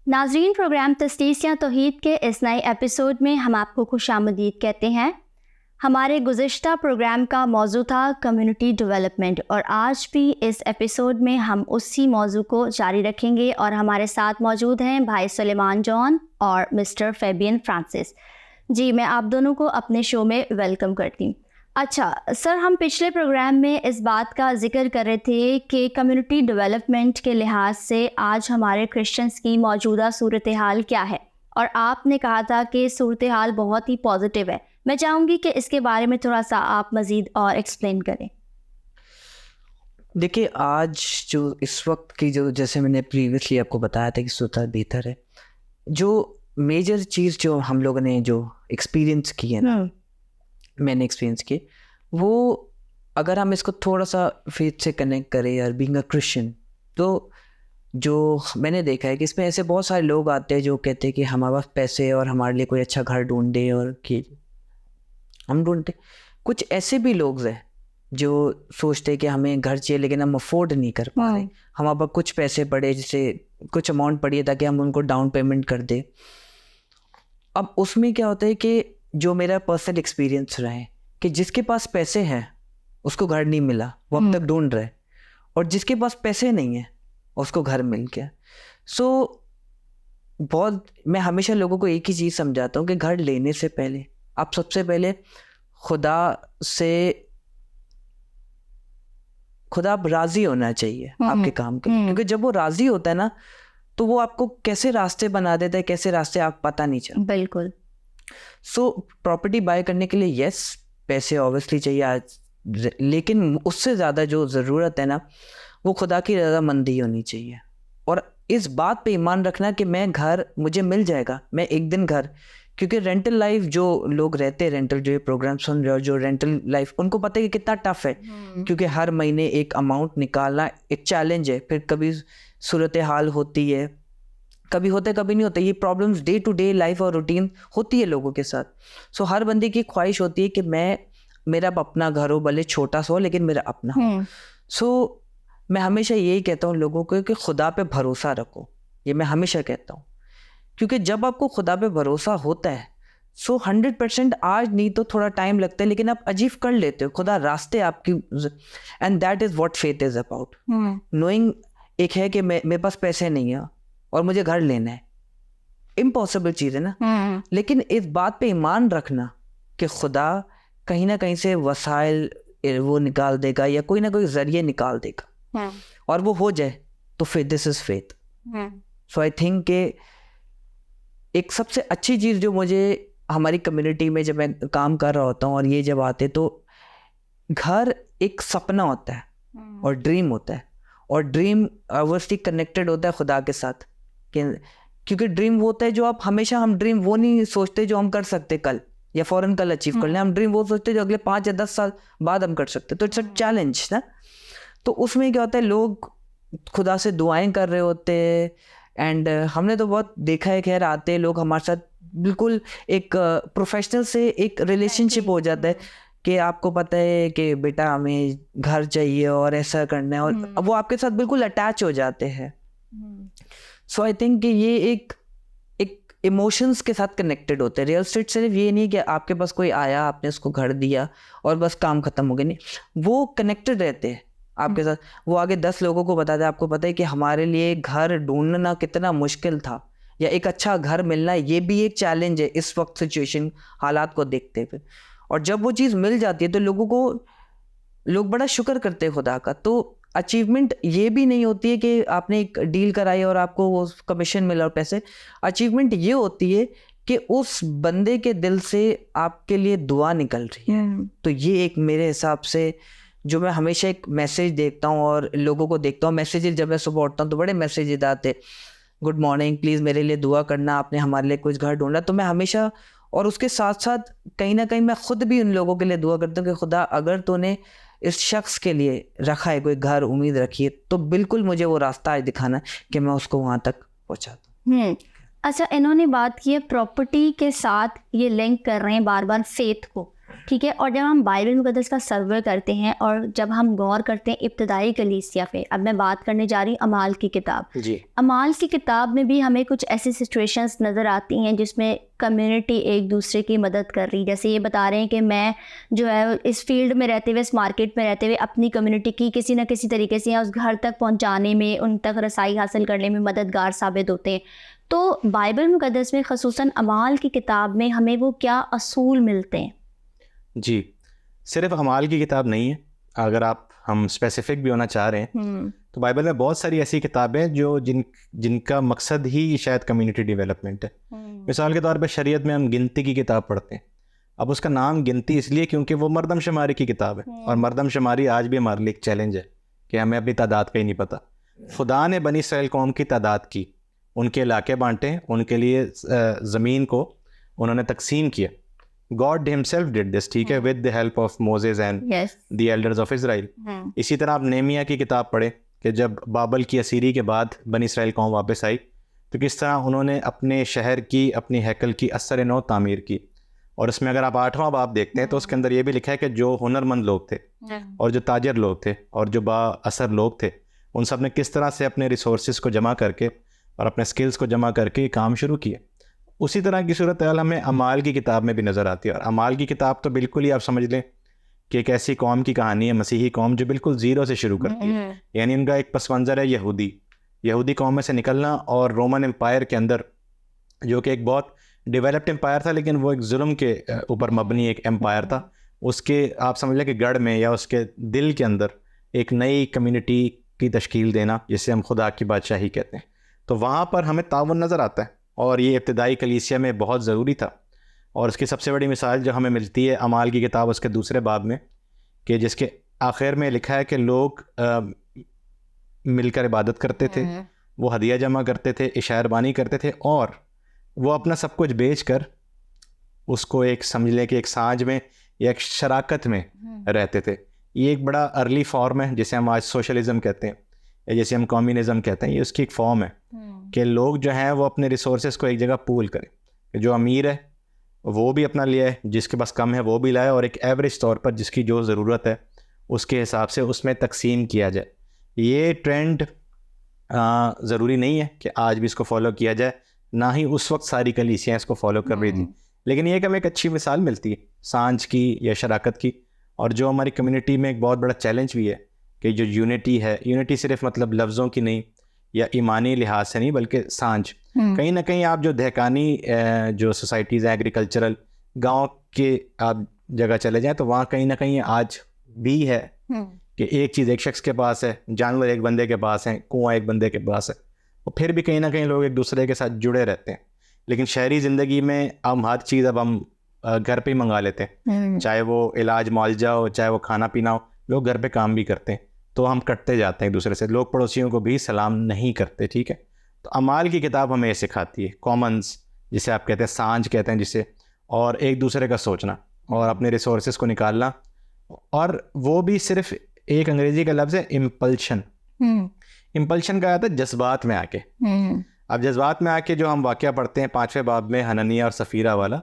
नाज़रीन, प्रोग्राम तस्दीस या तौहीद के इस नए एपिसोड में हम आपको खुशामदीद कहते हैं। हमारे गुज़िश्ता प्रोग्राम का मौजू था कम्युनिटी डेवलपमेंट और आज भी इस एपिसोड में हम उसी मौजू को जारी रखेंगे और हमारे साथ मौजूद हैं भाई सुलेमान जॉन और मिस्टर फेबियन फ्रांसिस। जी, मैं आप दोनों को अपने शो में वेलकम करती हूँ। अच्छा सर, हम पिछले प्रोग्राम में इस बात का जिक्र कर रहे थे कि कम्युनिटी डेवलपमेंट के लिहाज से आज हमारे क्रिश्चियंस की मौजूदा सूरत हाल क्या है, और आपने कहा था कि सूरत हाल बहुत ही पॉजिटिव है। मैं चाहूँगी कि इसके बारे में थोड़ा सा आप मज़ीद और एक्सप्लेन करें। देखिए, आज जो इस वक्त की जो जैसे मैंने प्रीवियसली आपको बताया था कि सूरत हाल बेहतर है, जो मेजर चीज़ जो हम लोगों ने जो एक्सपीरियंस की है ना, मैंने एक्सपीरियंस की, वो अगर हम इसको थोड़ा सा फेथ से कनेक्ट करें यार, बीइंग अ क्रिश्चियन, तो जो मैंने देखा है कि इसमें ऐसे बहुत सारे लोग आते हैं जो कहते हैं कि हमारे पास पैसे और हमारे लिए कोई अच्छा घर ढूंढे, और कि हम ढूंढते। कुछ ऐसे भी लोग हैं जो सोचते हैं कि हमें घर चाहिए लेकिन हम अफोर्ड नहीं कर पा रहे, हमारे पास कुछ पैसे पड़े, जैसे कुछ अमाउंट पड़ी है ताकि हम उनको डाउन पेमेंट कर दें। अब उसमें क्या होता है कि जो मेरा पर्सनल एक्सपीरियंस रहा है कि जिसके पास पैसे हैं उसको घर नहीं मिला, वो अब तक ढूंढ रहा है, और जिसके पास पैसे नहीं है उसको घर मिल गया। सो बहुत मैं हमेशा लोगों को एक ही चीज़ समझाता हूँ कि घर लेने से पहले आप सबसे पहले खुदा आप राज़ी होना चाहिए आपके काम के लिए, क्योंकि जब वो राज़ी होता है ना तो वो आपको कैसे रास्ते बना देता है, कैसे रास्ते आप पता नहीं चलता। बिल्कुल। सो प्रॉपर्टी बाय करने के लिए यस, पैसे ऑब्वियसली चाहिए आज, लेकिन उससे ज़्यादा जो ज़रूरत है ना वो खुदा की रज़ामंदी होनी चाहिए, और इस बात पे ईमान रखना कि मैं घर मुझे मिल जाएगा, मैं एक दिन घर, क्योंकि रेंटल लाइफ जो लोग रहते हैं, रेंटल जो ये प्रोग्राम सुन रहे हो, जो रेंटल लाइफ, उनको पता है कि कितना टफ है, क्योंकि हर महीने एक अमाउंट निकालना एक चैलेंज है। फिर कभी सूरत हाल होती है, कभी होता है कभी नहीं होता, ये problems day to day life और रूटीन होती है लोगों के साथ। सो हर बंदे की ख्वाहिश होती है कि मेरा अपना घर हो, भले छोटा सा हो लेकिन मेरा अपना हो। सो मैं हमेशा यही कहता हूँ लोगों को कि खुदा पे भरोसा रखो, ये मैं हमेशा कहता हूँ, क्योंकि जब आपको खुदा पे भरोसा होता है सो 100%, आज नहीं तो थोड़ा टाइम लगता है लेकिन आप अचीव कर लेते हो, खुदा रास्ते आपकी, and that is what faith is about. Knowing एक है कि मेरे पास पैसे नहीं है और मुझे घर लेना है, इम्पॉसिबल चीज़ है ना, लेकिन इस बात पे ईमान रखना कि खुदा कहीं ना कहीं से वसाइल वो निकाल देगा या कोई ना कोई जरिए निकाल देगा, और वो हो जाए तो फिर this is faith. So I think कि एक सबसे अच्छी चीज़ जो मुझे हमारी कम्युनिटी में जब मैं काम कर रहा होता हूँ और ये जब आते, तो घर एक सपना होता है और ड्रीम होता है, और ड्रीम ऑब्वियसली कनेक्टेड होता है खुदा के साथ, क्योंकि ड्रीम वो होता है जो हम ड्रीम वो नहीं सोचते जो हम कर सकते कल या फौरन कल अचीव कर लें, हम ड्रीम वो सोचते जो अगले 5 या 10 साल बाद हम कर सकते, तो इट्स अ चैलेंज ना। तो उसमें क्या होता है, लोग खुदा से दुआएं कर रहे होते हैं, एंड हमने तो बहुत देखा है, खैर आते हैं लोग हमारे साथ, बिल्कुल एक प्रोफेशनल से एक रिलेशनशिप हो जाता है कि आपको पता है कि बेटा हमें घर चाहिए और ऐसा करना है, और वो आपके साथ बिल्कुल अटैच हो जाते हैं। सो आई थिंक कि ये एक इमोशंस के साथ कनेक्टेड होते हैं। रियल एस्टेट सिर्फ ये नहीं कि आपके पास कोई आया, आपने उसको घर दिया और बस काम खत्म हो गया, नहीं, वो कनेक्टेड रहते हैं आपके साथ, वो आगे 10 लोगों को बताते हैं। आपको पता है कि हमारे लिए घर ढूंढना कितना मुश्किल था, या एक अच्छा घर मिलना ये भी एक चैलेंज है इस वक्त सिचुएशन हालात को देखते हुए, और जब वो चीज़ मिल जाती है तो लोग बड़ा शुक्र करते हैं खुदा का। तो अचीवमेंट ये भी नहीं होती है कि आपने एक डील कराई और आपको वो कमीशन मिला और पैसे, अचीवमेंट ये होती है कि उस बंदे के दिल से आपके लिए दुआ निकल रही है। तो ये एक मेरे हिसाब से जो मैं हमेशा एक मैसेज देखता हूँ और लोगों को देखता हूँ, मैसेजेस जब मैं सुबह उठता हूँ तो बड़े मैसेजेस आते, गुड मॉर्निंग, प्लीज़ मेरे लिए दुआ करना, आपने हमारे लिए कुछ घर ढूंढा। तो मैं हमेशा, और उसके साथ साथ कहीं ना कहीं मैं खुद भी उन लोगों के लिए दुआ करता हूँ कि खुदा अगर तूने इस शख्स के लिए रखा है कोई घर, उम्मीद रखी है, तो बिल्कुल मुझे वो रास्ता आज दिखाना कि मैं उसको वहाँ तक पहुँचा दूँ। अच्छा, इन्होंने बात की है प्रॉपर्टी के साथ, ये लिंक कर रहे हैं बार बार फेथ को, ठीक है। और जब हम बाइबल मुक़द्दस का सर्वे करते हैं और जब हम गौर करते हैं इब्तदाई कलीसिया पे, अब मैं बात करने जा रही हूँ अमाल की किताब। जी। अमाल की किताब में भी हमें कुछ ऐसी सिचुएशंस नज़र आती हैं जिसमें कम्युनिटी एक दूसरे की मदद कर रही। जैसे ये बता रहे हैं कि मैं जो है इस फील्ड में रहते हुए, इस मार्केट में रहते हुए अपनी कम्युनिटी की किसी न किसी तरीके से या उस घर तक पहुँचाने में, उन तक रसाई हासिल करने में मददगार साबित होते हैं। तो बाइबल मुक़द्दस में ख़ुसूसन अमाल की किताब में हमें वो क्या असूल मिलते हैं? जी, सिर्फ अमाल की किताब नहीं है, अगर हम स्पेसिफिक भी होना चाह रहे हैं तो बाइबल में बहुत सारी ऐसी किताबें जो जिनका मकसद ही शायद कम्युनिटी डेवलपमेंट है। मिसाल के तौर पे शरीयत में हम गिनती की किताब पढ़ते हैं। अब उसका नाम गिनती इसलिए क्योंकि वो मरदमशुमारी की किताब है, और मरदमशुमारी आज भी हमारे लिए एक चैलेंज है कि हमें अपनी तादाद का ही नहीं पता। खुदा ने बनी इसराइल कौम की तादाद की, उनके इलाके बांटे, उनके लिए ज़मीन को उन्होंने तकसीम किया। God himself did this, ठीक है, with the help of Moses and the elders of Israel। इसी तरह आप नेमिया की किताब पढ़े कि जब बाबल की असीरी के बाद बनी इसराइल कौम वापस आई तो किस तरह उन्होंने अपने शहर की, अपनी हैकल की असर नौ तामीर की। और उसमें अगर आप 8वां बाब देखते हैं तो उसके अंदर ये भी लिखा है कि जो हुनरमंद लोग थे और जो ताजर लोग थे और जो बा असर लोग थे, उन सब ने किस तरह से अपने रिसोर्सेज को जमा करके और अपने स्किल्स को जमा करके काम शुरू किए। उसी तरह की सूरत हाल हमें अमाल की किताब में भी नज़र आती है। और अमाल की किताब तो बिल्कुल ही आप समझ लें कि एक ऐसी कौम की कहानी है, मसीही कौम, जो बिल्कुल ज़ीरो से शुरू करती है। यानी उनका एक पस मंज़र है यहूदी कौम में से निकलना और रोमन एम्पायर के अंदर, जो कि एक बहुत डेवलप्ड एम्पायर था लेकिन वो एक जुल्म के ऊपर मबनी एक एम्पायर था। उसके आप समझ लें कि गढ़ में या उसके दिल के अंदर एक नई कम्युनिटी की तश्कील देना, जिसे हम खुदा की बादशाही कहते हैं। तो वहाँ पर हमें तावन नज़र आता है और ये इब्तदाई कलीसिया में बहुत ज़रूरी था। और उसकी सबसे बड़ी मिसाल जो हमें मिलती है अमाल की किताब उसके दूसरे बाब में, कि जिसके आखिर में लिखा है कि लोग मिलकर इबादत करते थे, वो हदिया जमा करते थे, इशारबानी करते थे, और वो अपना सब कुछ बेच कर उसको एक समझ लें कि एक साँझ में या एक शराकत में रहते थे। ये एक बड़ा अर्ली फॉर्म है जिसे हम आज सोशलिज़म कहते हैं या जैसे हम कम्युनिज़म कहते हैं। ये उसकी एक फॉर्म है कि लोग जो हैं वो अपने रिसोर्सेज को एक जगह पूल करें। जो अमीर है वो भी अपना लिया है, जिसके पास कम है वो भी लाए, और एक एवरेज तौर पर जिसकी जो ज़रूरत है उसके हिसाब से उसमें तकसीम किया जाए। ये ट्रेंड ज़रूरी नहीं है कि आज भी इसको फॉलो किया जाए, ना ही उस वक्त सारी कलीसियाँ इसको फॉलो कर रही थी, लेकिन ये कि हमें एक अच्छी मिसाल मिलती है सांझ की या शराकत की। और जो हमारी कम्युनिटी में एक बहुत बड़ा चैलेंज भी है कि जो यूनिटी है, यूनिटी सिर्फ मतलब लफ्ज़ों की नहीं या ईमानी लिहाज से नहीं, बल्कि सांझ। कहीं ना कहीं आप जो दहकानी जो सोसाइटीज़ हैं, एग्रीकल्चरल गांव के आप जगह चले जाएं तो वहाँ कहीं ना कहीं आज भी है कि एक चीज़ एक शख्स के पास है, जानवर एक बंदे के पास है, कुआं एक बंदे के पास है, और फिर भी कहीं ना कहीं लोग एक दूसरे के साथ जुड़े रहते हैं। लेकिन शहरी ज़िंदगी में हम हर चीज़ अब हम घर पे ही मंगा लेते हैं, चाहे वो इलाज मुआवजा हो, चाहे वो खाना पीना हो, लोग घर पे काम भी करते हैं, तो हम कटते जाते हैं एक दूसरे से। लोग पड़ोसियों को भी सलाम नहीं करते, ठीक है। तो अमाल की किताब हमें ये सिखाती है कॉमन्स, जिसे आप कहते हैं, सांझ कहते हैं जिसे, और एक दूसरे का सोचना और अपने रिसोर्सेज को निकालना। और वो भी सिर्फ एक अंग्रेजी का लफ्ज़ है इम्पल्शन। इम्पल्शन का आता है जज्बात में आके। अब जज्बात में आके जो हम वाक़या पढ़ते हैं 5वें बाब में हननिया और सफ़ीरा वाला,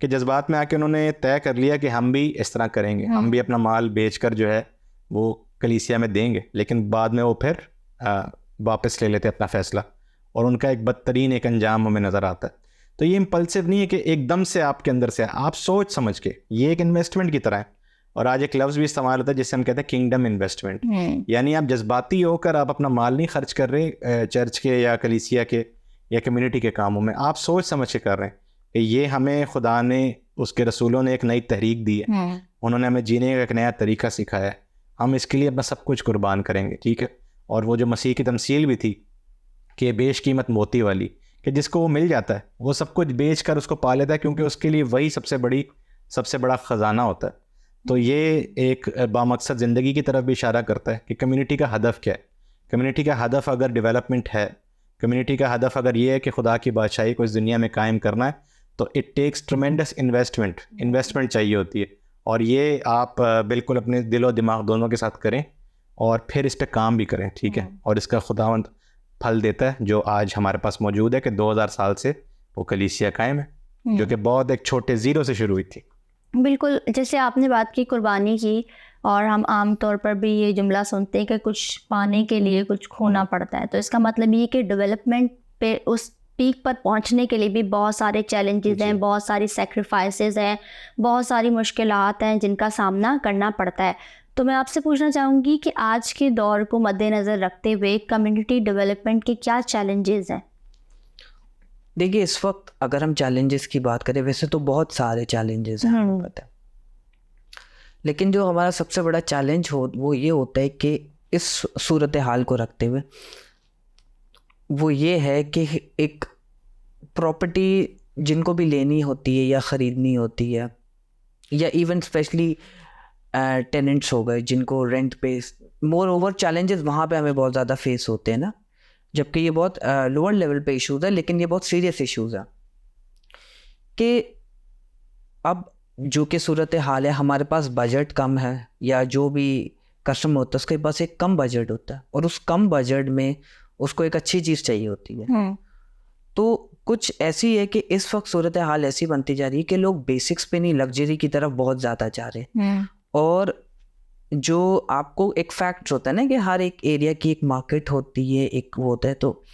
कि जज्बात में आके उन्होंने तय कर लिया कि हम भी इस तरह करेंगे, हम भी अपना माल बेचकर जो है वो कलीसिया में देंगे, लेकिन बाद में वो फिर वापस ले लेते अपना फ़ैसला, और उनका एक बदतरीन एक अंजाम हमें नज़र आता है। तो ये इम्पल्सिव नहीं है कि एकदम से आपके अंदर से, आप सोच समझ के, ये एक इन्वेस्टमेंट की तरह है। और आज एक लफ्ज़ भी इस्तेमाल होता है जिससे हम कहते हैं किंगडम इन्वेस्टमेंट, यानी आप जज्बाती होकर आप अपना माल नहीं खर्च कर रहे चर्च के या कलीसिया के या कम्युनिटी के कामों में, आप सोच समझ के कर रहे हैं कि ये हमें खुदा ने, उसके रसूलों ने एक नई तहरीक दी है, उन्होंने हमें जीने का एक नया तरीका सिखाया है, हम इसके लिए अपना सब कुछ कुर्बान करेंगे, ठीक है। और वो जो मसीह की तमसील भी थी कि बेशकीमत मोती वाली, कि जिसको वो मिल जाता है वो सब कुछ बेच कर उसको पा लेता है, क्योंकि उसके लिए वही सबसे बड़ा ख़जाना होता है। तो ये एक बामकसद ज़िंदगी की तरफ भी इशारा करता है कि कम्युनिटी का हदफ क्या है। कम्युनिटी का हदफ अगर डेवलपमेंट है, कम्युनिटी का हदफ अगर ये है कि खुदा की बादशाही को इस दुनिया में कायम करना है, तो इट टेक्स ट्रमेंडस इन्वेस्टमेंट चाहिए होती है। और ये आप बिल्कुल अपने दिल और दिमाग दोनों के साथ करें और फिर इस पर काम भी करें, ठीक है। और इसका खुदावंद फल देता है, जो आज हमारे पास मौजूद है कि 2000 साल से वो कलीसिया कायम है, जो कि बहुत एक छोटे ज़ीरो से शुरू हुई थी। बिल्कुल, जैसे आपने बात की कुर्बानी की, और हम आम तौर पर भी ये जुमला सुनते हैं कि कुछ पाने के लिए कुछ खोना पड़ता है। तो इसका मतलब ये कि डेवलपमेंट पे उस पीक पर पहुंचने के लिए भी बहुत सारे चैलेंजेस हैं, बहुत सारी सेक्रीफाइसेस हैं, बहुत सारी मुश्किलात हैं जिनका सामना करना पड़ता है। तो मैं आपसे पूछना चाहूँगी कि आज के दौर को मद्देनज़र रखते हुए कम्युनिटी डेवलपमेंट के क्या चैलेंजेस हैं? देखिए, इस वक्त अगर हम चैलेंजेस की बात करें, वैसे तो बहुत सारे चैलेंजेस हैं, हमें पता है, लेकिन जो हमारा सबसे बड़ा चैलेंज वो ये होता है कि इस सूरत हाल को रखते हुए वो ये है कि एक प्रॉपर्टी जिनको भी लेनी होती है या ख़रीदनी होती है, या इवन स्पेशली टेनेंट्स हो गए जिनको रेंट पे, मोर ओवर चैलेंजेस वहाँ पे हमें बहुत ज़्यादा फेस होते हैं ना, जबकि ये बहुत लोअर लेवल पे इश्यूज़ है, लेकिन ये बहुत सीरियस इश्यूज़ है कि अब जो कि सूरत हाल है, हमारे पास बजट कम है, या जो भी कस्टमर होता है उसके पास एक कम बजट होता है, और उस कम बजट में उसको एक अच्छी चीज़ चाहिए होती है। तो कुछ ऐसी है कि इस वक्त सूरत हाल ऐसी बनती जा रही है कि लोग बेसिक्स पे नहीं, लग्जरी की तरफ बहुत ज़्यादा जा रहे हैं। और जो आपको एक फैक्ट होता है ना कि हर एक एरिया की एक मार्केट होती है, एक वो होता है। तो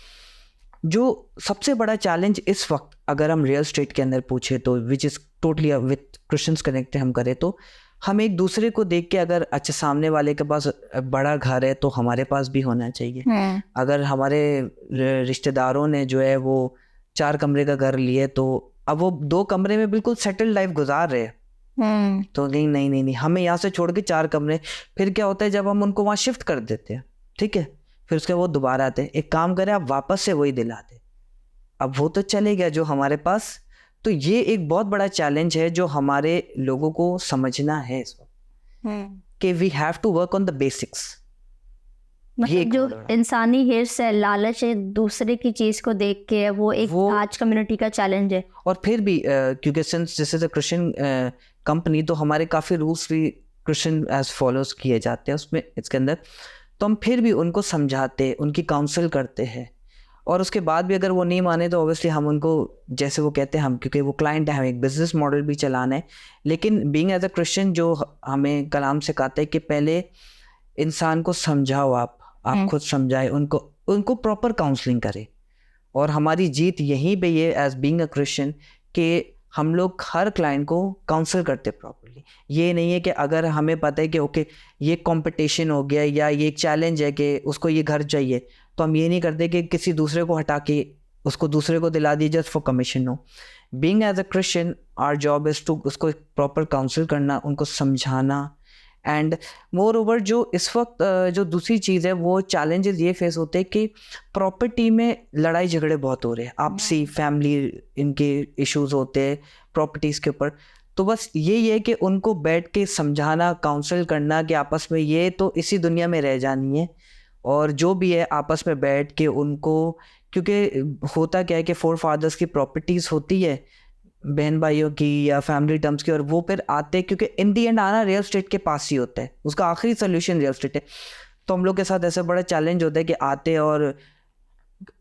जो सबसे बड़ा चैलेंज इस वक्त अगर हम रियल स्टेट के अंदर पूछे तो, which is totally with questions connected हम करें, तो हम एक दूसरे को देख के, अगर अच्छा सामने वाले के पास बड़ा घर है तो हमारे पास भी होना चाहिए। अगर हमारे रिश्तेदारों ने जो है वो 4 कमरे का घर लिए, तो अब वो 2 कमरे में बिल्कुल सेटल्ड लाइफ गुजार रहे हैं, तो नहीं नहीं नहीं नहीं, हमें यहाँ से छोड़ के 4 कमरे, फिर क्या होता है जब हम उनको वहाँ शिफ्ट कर देते हैं, ठीक है, फिर उसके वो दोबारा आते हैं, एक काम करें आप वापस से वही दिलाते, अब वो तो चले गया जो हमारे पास। तो ये एक बहुत बड़ा चैलेंज है जो हमारे लोगों को समझना है इस वक्त, कि we have to work on the basics. मतलब जो इंसानी हिर्स है, लालच है दूसरे की चीज को देख के, वो आज कम्युनिटी का चैलेंज है। और फिर भी क्योंकि since this is a Christian company, तो हमारे काफ़ी रूल्स भी क्रिश्चियन एज फॉलोज किए जाते हैं उसमें, इसके अंदर, तो हम फिर भी उनको समझाते, उनकी काउंसिल करते हैं, और उसके बाद भी अगर वो नहीं माने तो ऑब्वियसली हम उनको, जैसे वो कहते हैं, हम क्योंकि वो क्लाइंट है, हमें एक बिजनेस मॉडल भी चलाना है, लेकिन बीइंग एज अ क्रिश्चियन जो हमें कलाम सिखाता है कि पहले इंसान को समझाओ, आप खुद समझाए उनको प्रॉपर काउंसलिंग करें। और हमारी जीत यहीं पे ये एज बीइंग अ क्रिश्चियन कि हम लोग हर क्लाइंट को काउंसिल करते प्रॉपर्ली। ये नहीं है कि अगर हमें पता है कि ओके ये कंपटीशन हो गया या ये चैलेंज है कि उसको ये घर चाहिए, तो हम ये नहीं करते कि किसी दूसरे को हटा के उसको दूसरे को दिला दी just for commission. No, being as a Christian our job is to उसको प्रॉपर काउंसिल करना, उनको समझाना। एंड मोर ओवर जो इस वक्त जो दूसरी चीज़ है वो चैलेंजेस ये फेस होते हैं कि प्रॉपर्टी में लड़ाई झगड़े बहुत हो रहे हैं, आपसी फैमिली इनके इश्यूज होते हैं प्रॉपर्टीज़ के ऊपर। तो बस यही है कि उनको बैठ के समझाना, काउंसिल करना कि आपस में ये तो इसी दुनिया में रह जानी है, और जो भी है आपस में बैठ के उनको, क्योंकि होता क्या है कि फोर फादर्स की प्रॉपर्टीज़ होती है, बहन भाइयों की या फैमिली टर्म्स की, और वो फिर आते, क्योंकि इन दी एंड आना रियल स्टेट के पास ही होता है, उसका आखिरी सोल्यूशन रियल स्टेट है। तो हम लोग के साथ ऐसा बड़ा चैलेंज होता है कि आते और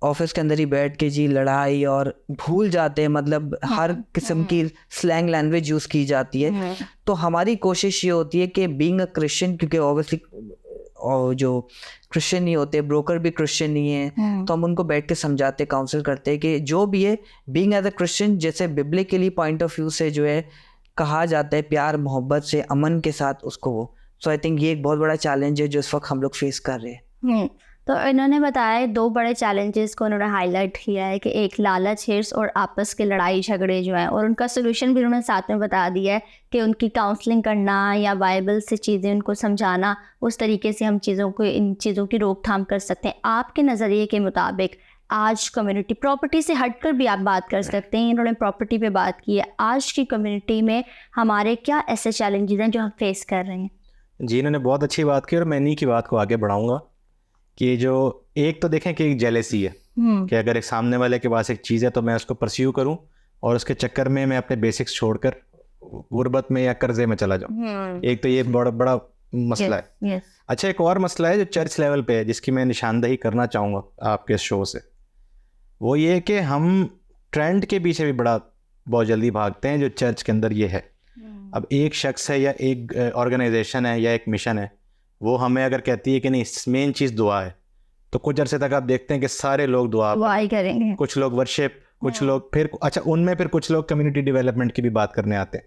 ऑफिस के अंदर ही बैठ के जी लड़ाई, और भूल जाते हैं, मतलब हर किस्म की स्लैंग लैंग्वेज यूज़ की जाती है। तो हमारी कोशिश ये होती है कि बीइंग अ क्रिश्चियन, क्योंकि ऑब्वियसली और जो क्रिश्चियन नहीं होते, ब्रोकर भी क्रिश्चियन नहीं है, तो हम उनको बैठ के समझाते, काउंसिल करते हैं कि जो भी है बीइंग एज अ क्रिश्चियन, जैसे बिब्लिकली पॉइंट ऑफ व्यू से जो है कहा जाता है, प्यार मोहब्बत से अमन के साथ उसको वो। सो आई थिंक ये एक बहुत बड़ा चैलेंज है जो इस वक्त हम लोग फेस कर रहे हैं। तो इन्होंने बताया 2 बड़े चैलेंजेस को उन्होंने हाईलाइट किया है कि एक लालच, हिर्स और आपस के लड़ाई झगड़े जो हैं, और उनका सोल्यूशन भी उन्होंने साथ में बता दिया है कि उनकी काउंसलिंग करना या बाइबल से चीज़ें उनको समझाना, उस तरीके से हम इन चीज़ों की रोकथाम कर सकते हैं। आपके नज़रिए के मुताबिक आज कम्युनिटी, प्रॉपर्टी से हटकर भी आप बात कर सकते हैं, इन्होंने प्रॉपर्टी पे बात की है, आज की कम्युनिटी में हमारे क्या ऐसे चैलेंजेस हैं जो हम फेस कर रहे हैं? जी, इन्होंने बहुत अच्छी बात की, और मैं इन्हीं की बात को आगे बढ़ाऊँगा कि जो एक तो देखें कि एक जेलेसी है कि अगर एक सामने वाले के पास एक चीज़ है तो मैं उसको परस्यू करूं, और उसके चक्कर में मैं अपने बेसिक्स छोड़कर गुर्बत में या कर्जे में चला जाऊं। एक तो ये बड़ा बड़ा मसला है। अच्छा, एक और मसला है जो चर्च लेवल पे है, जिसकी मैं निशानदही करना चाहूँगा आपके शो से। वो ये कि हम ट्रेंड के पीछे भी बहुत जल्दी भागते हैं जो चर्च के अंदर ये है। अब एक शख्स है या एक ऑर्गेनाइजेशन है या एक मिशन है, वो हमें अगर कहती है कि नहीं मेन चीज़ दुआ है, तो कुछ अरसे तक आप देखते हैं कि सारे लोग दुआ ही करेंगे, कुछ लोग वर्शिप, कुछ लोग फिर अच्छा उनमें फिर कुछ लोग कम्युनिटी डेवलपमेंट की भी बात करने आते हैं,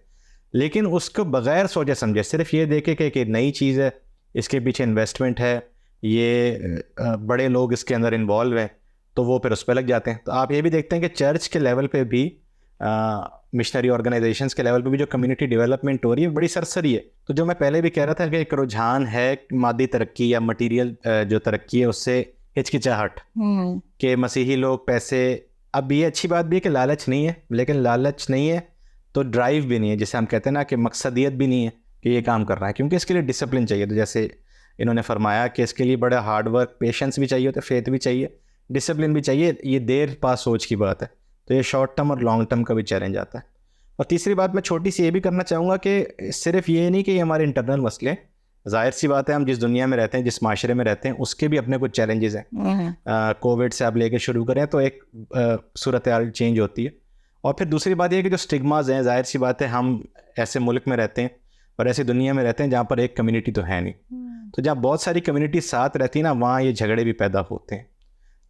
लेकिन उसको बगैर सोचे समझे सिर्फ ये देखे कि एक नई चीज़ है, इसके पीछे इन्वेस्टमेंट है, ये बड़े लोग इसके अंदर इन्वॉल्व हैं, तो वो फिर उस पर लग जाते हैं। तो आप ये भी देखते हैं कि चर्च के लेवल पे भी मिशनरी ऑर्गेनाइजेशंस के लेवल पे भी जो कम्युनिटी डेवलपमेंट हो रही है बड़ी सरसरी है। तो जो मैं पहले भी कह रहा था कि एक रुझान है मादी तरक्की या मटीरियल जो तरक्की है उससे हिचकिचाहट कि मसीही लोग पैसे, अब ये अच्छी बात भी है कि लालच नहीं है, लेकिन लालच नहीं है तो ड्राइव भी नहीं है, जिसे हम कहते हैं ना कि मकसदियत भी नहीं है कि ये काम कर रहा है, क्योंकि इसके लिए डिसिप्लिन चाहिए। तो जैसे इन्होंने फरमाया कि इसके लिए बड़ा हार्ड वर्क, पेशेंस भी चाहिए होता है, फेथ भी चाहिए, डिसिप्लिन भी चाहिए, ये देर पास सोच की बात है। तो ये शॉर्ट टर्म और लॉन्ग टर्म का भी चैलेंज आता है। और तीसरी बात मैं छोटी सी ये भी करना चाहूँगा कि सिर्फ ये नहीं कि ये हमारे इंटरनल मसले, जाहिर सी बात है हम जिस दुनिया में रहते हैं, जिस माशरे में रहते हैं, उसके भी अपने कुछ चैलेंजेस हैं। कोविड से आप लेके शुरू करें तो एक सूरत हाल चेंज होती है। और फिर दूसरी बात ये है कि जो स्टिग्माज हैं, जाहिर सी बात है हम ऐसे मुल्क में रहते हैं और ऐसी दुनिया में रहते हैं जहाँ पर एक कम्युनिटी तो है नहीं, तो जहाँ बहुत सारी कम्युनिटी साथ रहती है ना, वहाँ ये झगड़े भी पैदा होते हैं।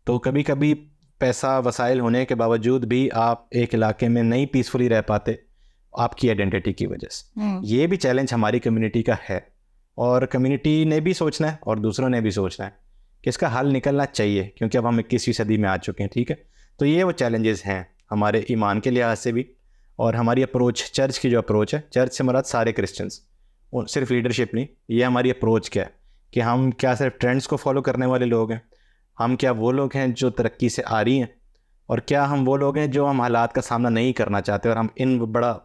तो कभी कभी पैसा वसाइल होने के बावजूद भी आप एक इलाके में नहीं पीसफुली रह पाते आपकी आइडेंटिटी की वजह से। ये भी चैलेंज हमारी कम्युनिटी का है, और कम्युनिटी ने भी सोचना है और दूसरों ने भी सोचना है कि इसका हल निकलना चाहिए, क्योंकि अब हम 21वीं सदी में आ चुके हैं। ठीक है, तो ये वो चैलेंजेस हैं हमारे ईमान के लिहाज से भी, और हमारी अप्रोच, चर्च की जो अप्रोच है, चर्च से मुराद सारे क्रिश्चियंस, सिर्फ लीडरशिप नहीं, ये हमारी अप्रोच क्या है कि हम क्या सिर्फ ट्रेंड्स को फॉलो करने वाले लोग हैं, हम क्या वो लोग हैं जो तरक्की से आ रही हैं, और क्या हम वो लोग हैं जो हम हालात का सामना नहीं करना चाहते और हम इन बड़ा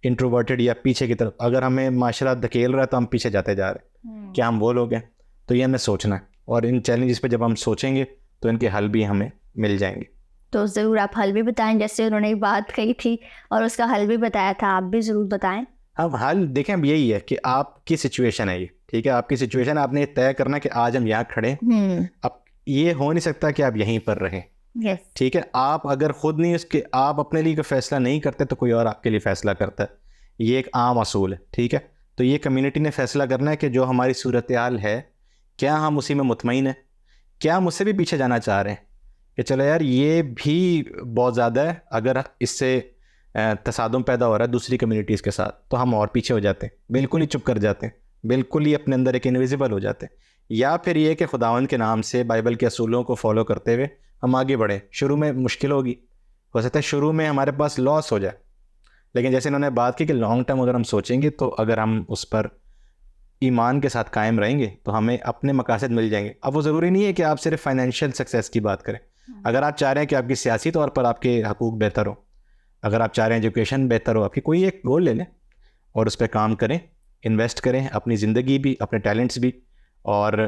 इंट्रोवर्टेड या पीछे की तरफ, अगर हमें माशरा धकेल रहा है तो हम पीछे जाते जा रहे हैं, क्या हम वो लोग हैं? तो ये हमें सोचना है, और इन चैलेंजेस पे जब हम सोचेंगे तो इनके हल भी हमें मिल जाएंगे। तो ज़रूर आप हल भी बताएं, जैसे उन्होंने एक बात कही थी और उसका हल भी बताया था, आप भी ज़रूर बताएं। अब हल देखें, अब यही है कि आपकी सिचुएशन है ये, ठीक है, आपकी सिचुएशन, आपने तय करना कि आज हम यहाँ खड़े, अब ये हो नहीं सकता कि आप यहीं पर रहें। yes. ठीक है, आप अगर खुद नहीं उसके आप अपने लिए कोई फैसला नहीं करते तो कोई और आपके लिए फ़ैसला करता है, ये एक आम असूल है। ठीक है, तो ये कम्युनिटी ने फैसला करना है कि जो हमारी सूरत हाल है, क्या हम उसी में मुतमईन है, क्या हम उससे भी पीछे जाना चाह रहे हैं कि चलो यार ये भी बहुत ज़्यादा है, अगर इससे तसादुम पैदा हो रहा है दूसरी कम्युनिटीज़ के साथ तो हम और पीछे हो जाते हैं, बिल्कुल ही चुप कर जाते हैं, बिल्कुल ही अपने अंदर एक इनविजिबल हो जाते हैं। या फिर ये कि खुदावंद के नाम से बाइबल के असूलों को फॉलो करते हुए हम आगे बढ़ें। शुरू में मुश्किल होगी, हो सकता है शुरू में हमारे पास लॉस हो जाए, लेकिन जैसे इन्होंने बात की कि लॉन्ग टर्म अगर हम सोचेंगे तो अगर हम उस पर ईमान के साथ कायम रहेंगे तो हमें अपने मकासद मिल जाएंगे। अब वो ज़रूरी नहीं है कि आप सिर्फ फाइनेंशियल सक्सेस की बात करें। अगर आप चाह रहे हैं कि आपकी सियासी तौर पर आपके हकूक़ बेहतर हो, अगर आप चाह रहे हैं एजुकेशन बेहतर हो, आपकी कोई एक गोल ले लें और उस पर काम करें, इन्वेस्ट करें अपनी ज़िंदगी भी, अपने टैलेंट्स भी, और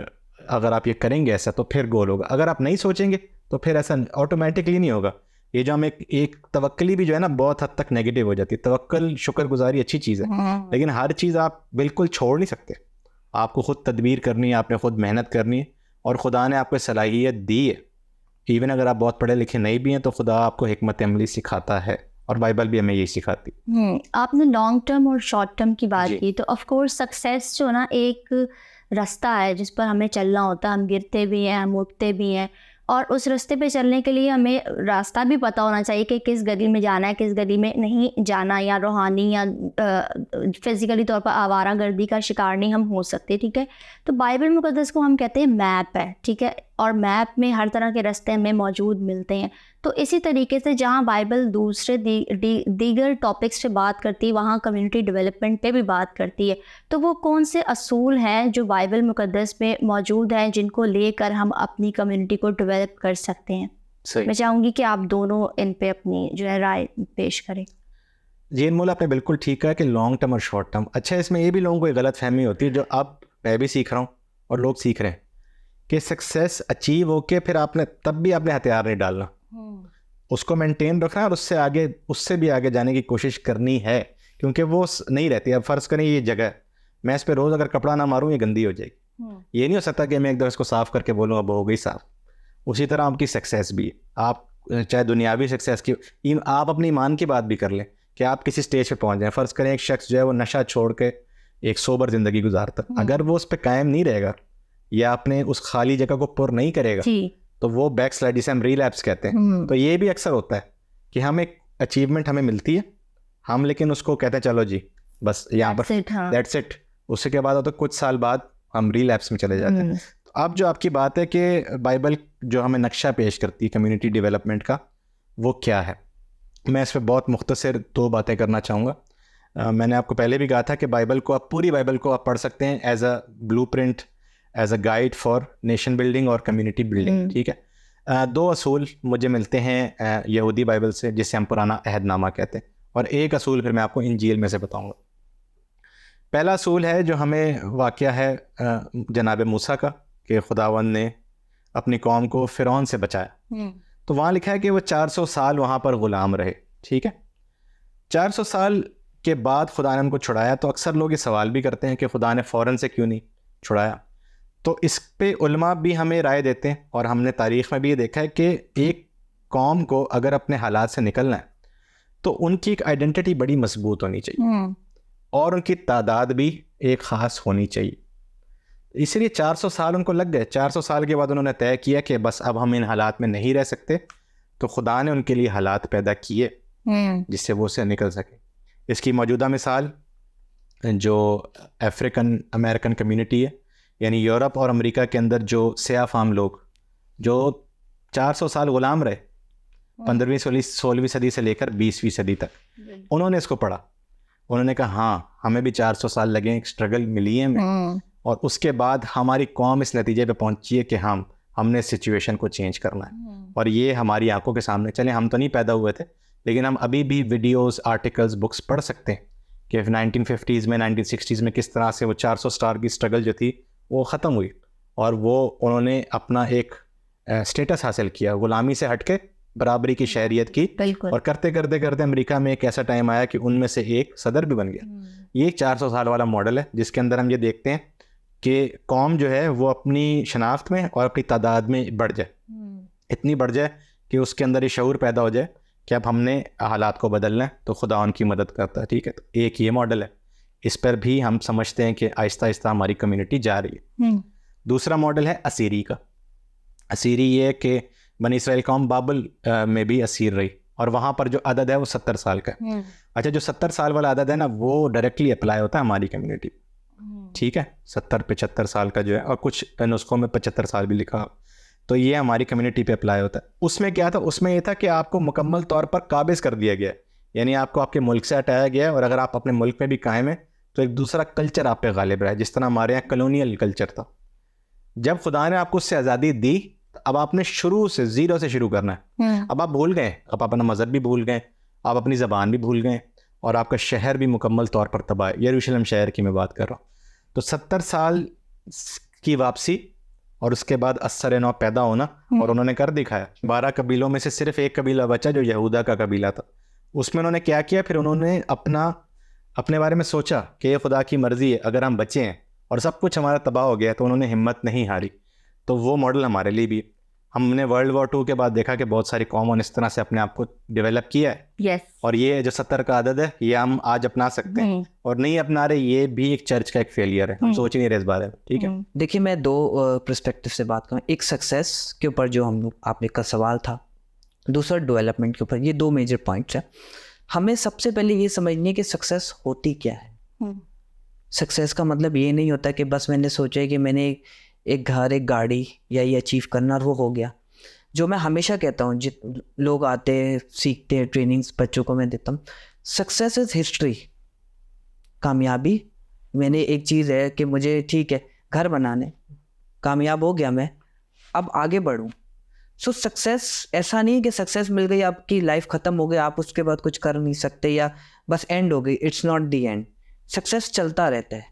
अगर आप ये करेंगे ऐसा तो फिर गोल होगा। अगर आप नहीं सोचेंगे तो फिर ऐसा ऑटोमेटिकली नहीं होगा। ये जो हम एक तवक्कली भी जो है ना बहुत हद तक नेगेटिव हो जाती है। तवक्कल, शुक्रगुजारी अच्छी चीज़ है, लेकिन हर चीज़ आप बिल्कुल छोड़ नहीं सकते। आपको ख़ुद तदबीर करनी है, आपने ख़ुद मेहनत करनी है, और खुदा ने आपको सलाहियत दी है। इवन अगर आप बहुत पढ़े लिखे नहीं भी हैं तो खुदा आपको हिकमत अमली सिखाता है, और बाइबल भी हमें यही सिखाती। आपने लॉन्ग टर्म और शॉर्ट टर्म की बात की, तो ऑफ कोर्स सक्सेस जो ना एक रास्ता है जिस पर हमें चलना होता है। हम गिरते भी हैं, हम उठते भी हैं, और उस रास्ते पे चलने के लिए हमें रास्ता भी पता होना चाहिए कि किस गली में जाना है, किस गली में नहीं जाना, या रूहानी या फिज़िकली तौर पर आवारागर्दी का शिकार नहीं हम हो सकते। ठीक है, तो बाइबल मुक़द्दस को हम कहते हैं मैप है। ठीक है, और मैप में हर तरह के रास्ते हमें मौजूद मिलते हैं। तो इसी तरीके से जहाँ बाइबल दूसरे दीगर टॉपिक्स पे बात करती है, वहाँ कम्युनिटी डेवलपमेंट पे भी बात करती है। तो वो कौन से असूल हैं जो बाइबल मुक़द्दस में मौजूद हैं जिनको लेकर हम अपनी कम्युनिटी को डेवलप कर सकते हैं? मैं चाहूँगी कि आप दोनों इन पे अपनी जो है राय पेश करें। जी अनमोल, आपने बिल्कुल ठीक कहा कि लॉन्ग टर्म और शॉर्ट टर्म। अच्छा, इसमें ये भी लोगों को एक गलत फहमी होती है, जो अब मैं भी सीख रहा हूँ और लोग सीख रहे हैं, कि सक्सेस अचीव होके फिर आपने तब भी आपने हथियार नहीं डालना, उसको मेंटेन रखना है और उससे भी आगे जाने की कोशिश करनी है, क्योंकि वो नहीं रहती। अब फ़र्ज़ करें ये जगह, मैं इस पर रोज़ अगर कपड़ा ना मारूँ ये गंदी हो जाएगी। ये नहीं हो सकता कि मैं एक दफ़ा इसको साफ़ करके बोलूँ अब हो गई साफ़। उसी तरह आपकी सक्सेस भी, आप चाहे दुनियावी सक्सेस की, आप अपनी ईमान की बात भी कर लें कि आप किसी स्टेज पे पहुंच जाएं। फ़र्ज़ करें एक शख्स जो है वो नशा छोड़ के एक सोबर ज़िंदगी गुजारता, अगर वो उस पर कायम नहीं रहेगा या अपने उस खाली जगह को पुर नहीं करेगा तो वो बैक स्लाइड, जिसे हम रिलैप्स कहते हैं। तो ये भी अक्सर होता है कि हम एक अचीवमेंट हमें मिलती है, हम लेकिन उसको कहते हैं चलो जी बस यहाँ पर दैट्स इट, उसके के बाद तो कुछ साल बाद हम रिलैप्स में चले जाते हैं। तो अब जो आपकी बात है कि बाइबल जो हमें नक्शा पेश करती है कम्युनिटी डेवलपमेंट का, वो क्या है, मैं इस पर बहुत मुख्तसर 2 बातें करना चाहूँगा। मैंने आपको पहले भी कहा था कि बाइबल को आप, पूरी बाइबल को आप पढ़ सकते हैं as a blueprint, as a guide for nation building और कम्युनिटी बिल्डिंग। ठीक है, 2 असूल मुझे मिलते हैं यहूदी बाइबल से, जिसे हम पुराना अहदनामा कहते हैं, और एक असूल फिर मैं आपको इंजील में से बताऊँगा। पहला असूल है जो हमें वाक़या है जनाब मूसा का, कि खुदावंद ने अपनी कौम को फ़िरौन से बचाया। तो वहाँ लिखा है कि वो 400 साल वहाँ पर ग़ुलाम रहे। ठीक है, 400 साल के बाद खुदा ने उनको छुड़ाया। तो अक्सर लोग ये सवाल भी करते हैं कि खुदा ने फ़ौरन से क्यों नहीं छुड़ाया। तो इस पे उलमा भी हमें राय देते हैं, और हमने तारीख़ में भी ये देखा है कि एक कौम को अगर अपने हालात से निकलना है तो उनकी एक आइडेंटिटी बड़ी मजबूत होनी चाहिए और उनकी तादाद भी एक ख़ास होनी चाहिए। इसलिए 400 साल उनको लग गए। 400 साल के बाद उन्होंने तय किया कि बस अब हम इन हालात में नहीं रह सकते, तो खुदा ने उनके लिए हालात पैदा किए जिससे वो उससे निकल सके। इसकी मौजूदा मिसाल जो अफ्रीकन अमेरिकन कम्युनिटी है, यानी यूरोप और अमेरिका के अंदर जो सियाह फाम लोग जो 400 साल ग़ुलाम रहे 15वीं 16वीं सदी से लेकर 20वीं सदी तक, उन्होंने इसको पढ़ा। उन्होंने कहा हाँ हमें भी 400 साल लगे, स्ट्रगल मिली है हमें, और उसके बाद हमारी कौम इस नतीजे पे पहुंची है कि हमने सिचुएशन को चेंज करना है, और ये हमारी आंखों के सामने। चले हम तो नहीं पैदा हुए थे, लेकिन हम अभी भी वीडियोस, आर्टिकल्स, बुक्स पढ़ सकते हैं कि 1950s में 1960s में किस तरह से वो 400 स्टार की स्ट्रगल जो थी वो ख़त्म हुई, और वो उन्होंने अपना एक स्टेटस हासिल किया, ग़ुलामी से हटके बराबरी की शहरियत की, और करते करते करते अमेरिका में एक ऐसा टाइम आया कि उनमें से एक सदर भी बन गया। ये 400 साल वाला मॉडल है जिसके अंदर हम ये देखते हैं कि कौम जो है वो अपनी शनाख्त में और अपनी तादाद में बढ़ जाए, इतनी बढ़ जाए कि उसके अंदर ये शऊर पैदा हो जाए कि अब हमने हालात को बदलना है, तो खुदा उनकी मदद करता है। ठीक है, तो एक ये मॉडल है, इस पर भी हम समझते हैं कि आहिस्ता आहिस्ता हमारी कम्युनिटी जा रही है। दूसरा मॉडल है असीरी का। असीरी ये कि बनी इसराइल कौम बाबल में भी असीर रही, और वहाँ पर जो अदद है वो 70 साल का है। अच्छा, जो 70 साल वाला अदद है ना, वो डायरेक्टली अप्लाई होता है हमारी कम्युनिटी। ठीक है, 70-75 साल का जो है, और कुछ नुस्खों में 75 साल भी लिखा, तो ये हमारी कम्युनिटी पे अप्लाई होता है। उसमें क्या था, उसमें ये था कि आपको मुकम्मल तौर पर काबिज कर दिया गया, यानी आपको आपके मुल्क से हटाया गया है, और अगर आप अपने मुल्क में भी कायम है तो एक दूसरा कल्चर आप पे गालिब रहा है, जिस तरह हमारे यहाँ कॉलोनियल कल्चर था। जब खुदा ने आपको उससे आज़ादी दी, अब आपने शुरू से, ज़ीरो से शुरू करना है। अब आप भूल गए, अब अपना मज़हब भी भूल गए, आप अपनी ज़बान भी भूल गए, और आपका शहर भी मुकम्मल तौर पर तबाह है। यरूशलेम शहर की मैं बात कर रहा हूँ। तो 70 साल की वापसी, और उसके बाद असर नौ पैदा होना, और उन्होंने कर दिखाया। 12 कबीलों में से सिर्फ एक कबीला बचा जो यहूदा का कबीला था। उसमें उन्होंने क्या किया, फिर उन्होंने अपने बारे में सोचा कि ये खुदा की मर्ज़ी है, अगर हम बचे हैं और सब कुछ हमारा तबाह हो गया, तो उन्होंने हिम्मत नहीं हारी। तो वो मॉडल हमारे लिए भी, हमने वर्ल्ड वॉर 2 के बाद देखा कि बहुत सारी कौमों ने इस तरह से अपने आप को डेवलप किया है। और ये जो 70 का आदत है, ये हम आज अपना सकते हैं, और नहीं अपना रहे, ये भी एक चर्च का एक फेलियर है, हम सोच नहीं रहे इस बारे में। ठीक है, देखिए मैं 2 पर्सपेक्टिव से बात करूँ। एक सक्सेस के ऊपर जो आपने का सवाल था, दूसरा डेवलपमेंट के ऊपर। ये 2 मेजर पॉइंट्स हैं। हमें सबसे पहले ये समझनी है कि सक्सेस होती क्या है। सक्सेस का मतलब ये नहीं होता कि बस मैंने सोचा कि मैंने एक घर, एक गाड़ी या ये अचीव करना और वो हो गया। जो मैं हमेशा कहता हूँ, लोग आते हैं, सीखते हैं, ट्रेनिंग्स बच्चों को मैं देता हूँ, सक्सेस इज़ हिस्ट्री। कामयाबी, मैंने एक चीज़ है कि मुझे, ठीक है, घर बनाने, कामयाब हो गया मैं, अब आगे बढ़ूँ। सो सक्सेस ऐसा नहीं कि सक्सेस मिल गई, आपकी लाइफ ख़त्म हो गई, आप उसके बाद कुछ कर नहीं सकते, या बस एंड हो गई। It's not the and. Success चलता रहता है।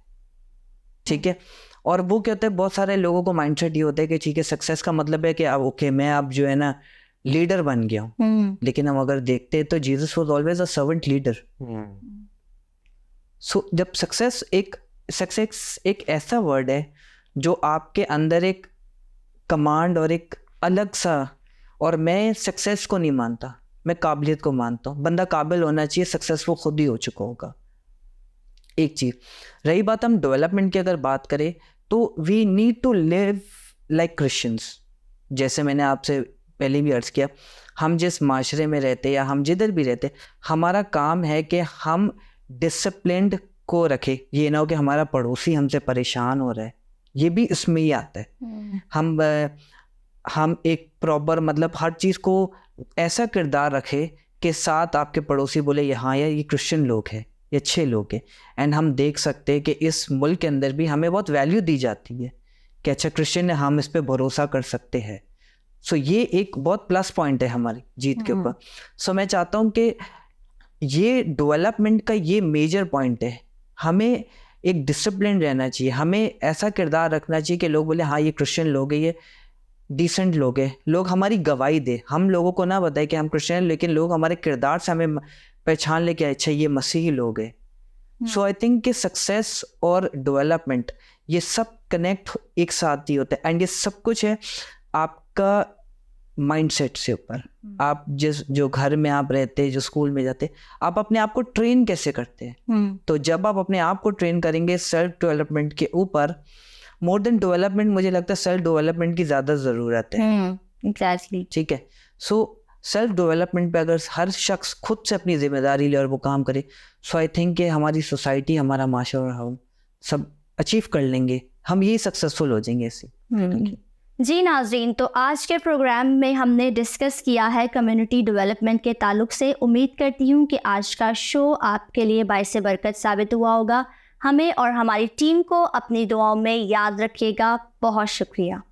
ठीक है, और वो क्या होता है, बहुत सारे लोगों को माइंडसेट ये होता है कि ठीक है, सक्सेस का मतलब है कि अब ओके, मैं अब जो है ना लीडर बन गया हूँ। लेकिन हम अगर देखते हैं तो Jesus was always a servant leader. So जब सक्सेस एक ऐसा वर्ड है जो आपके अंदर एक कमांड और एक अलग सा, और मैं सक्सेस को नहीं मानता, मैं काबिलियत को मानता हूँ, बंदा काबिल होना चाहिए, सक्सेसफुल खुद ही हो चुका होगा। एक चीज़ रही बात हम डेवलपमेंट की अगर बात करें तो we need to live like Christians. जैसे मैंने आपसे पहले भी अर्ज़ किया, हम जिस माशरे में रहते या हम जिधर भी रहते, हमारा काम है कि हम डिसिप्लिन्ड को रखें। ये ना हो कि हमारा पड़ोसी हमसे परेशान हो रहा है, ये भी इसमें ही आता है। हम एक प्रॉपर मतलब हर चीज़ को ऐसा किरदार रखें कि साथ आपके पड़ोसी बोले हाँ यार ये क्रिश्चियन लोग हैं, ये अच्छे लोग हैं। एंड हम देख सकते हैं कि इस मुल्क के अंदर भी हमें बहुत वैल्यू दी जाती है कि अच्छा क्रिश्चियन है, हम इस पे भरोसा कर सकते हैं। सो ये एक बहुत प्लस पॉइंट है हमारी जीत के ऊपर। सो मैं चाहता हूँ कि ये डेवलपमेंट का ये मेजर पॉइंट है, हमें एक डिसिप्लिन रहना चाहिए, हमें ऐसा किरदार रखना चाहिए कि लोग बोले हाँ ये क्रिश्चियन लोग हैं, ये डिसेंट लोग हैं, लोग हमारी गवाही दे। हम लोगों को ना बताए कि हम क्रिश्चियन, लेकिन लोग हमारे किरदार से हमें पहचान ले कि अच्छा ये मसीही लोग हैं। सो आई थिंक कि सक्सेस और डेवलपमेंट ये सब कनेक्ट एक साथ ही होता है। एंड ये सब कुछ है आपका माइंडसेट से ऊपर। आप जो घर में आप रहते, जो स्कूल में जाते, आप अपने आप को ट्रेन कैसे करते हैं। तो जब आप अपने आप को ट्रेन करेंगे सेल्फ डेवलपमेंट के ऊपर, मोर देन डेवलपमेंट मुझे लगता है सेल्फ डेवलपमेंट की ज़्यादा ज़रूरत है। एग्जैक्टली। ठीक है। सो सेल्फ डेवलपमेंट पे अगर हर शख्स खुद से अपनी जिम्मेदारी ले और वो काम करे, सो आई थिंक कि हमारी सोसाइटी, हमारा माशरा, हम सब अचीव कर लेंगे, हम यही सक्सेसफुल हो जाएंगे ऐसे। जी नाज़रीन, तो आज के प्रोग्राम में हमने डिस्कस किया है कम्युनिटी डेवलपमेंट के ताल्लुक से। उम्मीद करती हूँ कि आज का शो आपके लिए बाइसे बरकत साबित हुआ होगा। हमें और हमारी टीम को अपनी दुआओं में याद रखिएगा। बहुत शुक्रिया।